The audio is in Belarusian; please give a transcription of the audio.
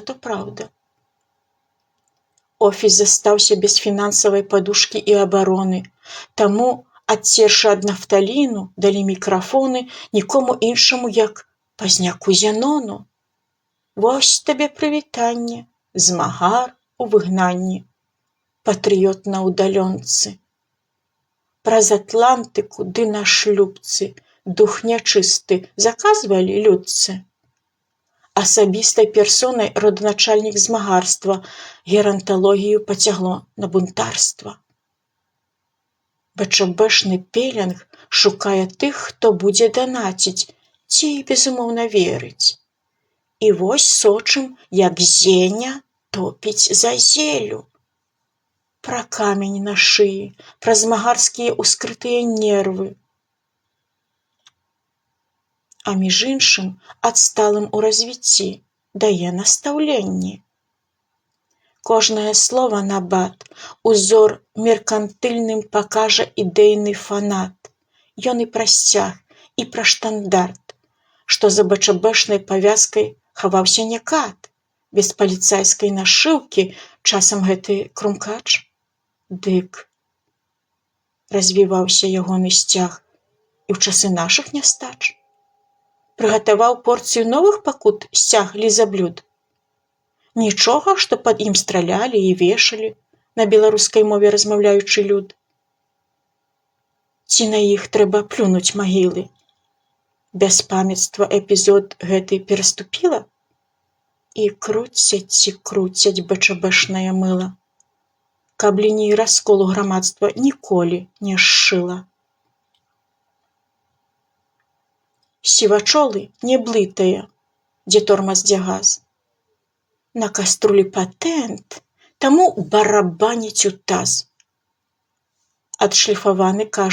то правда. Офіс застаўся без фінансавай падушкі і абароны, таму, адцершы ад нафталіну, далі мікрафоны нікому іншаму, як пазняку Зянону. Вось табе прывітанне, змагар у выгнанні, патрыёт на ўдалёнцы. Праз Атлантыку ды на шлюбцы дух нячысты заказвалі людцы. Асабістай персонай роданачальнік змагарства геранталогію пацягло на бунтарства. БЧБшны пелінг шукае тых, хто будзе данаціць ці, безумоўна, верыць. І вось сочым, як Зеня топіць за Зелю. Пра камень на шыі, пра змагарскія ўскрытыя нервы. А між іншым, адсталым у развіцці, дае настаўленні. Кожнае слова на бат, узор меркантыльным пакажа ідэйны фанат. Ён і пра сцяг, і пра штандарт, што за БЧБшнай павязкай хаваўся не кат, без паліцайскай нашыўкі, часам гэты крумкач. Дык развіваўся ягоны сцяг і ў часы нашых нястач. Прыгатаваў порцыю новых пакут сцяг лізаблюд. Нічога, што пад ім стралялі і вешалі, на беларускай мове размаўляючы люд. Ці на іх трэба плюнуць магілы? Бяспамятства эпізод гэты пераступіла? І круцяць і круцяць БЧБшнае мыла, каб ліній расколу грамадства ніколі не сшыла. Сівачолы не блытае, дзе тормаз, дзе газ. На каструлі патэнт, таму барабаніць у таз. Адшліфаваны кожны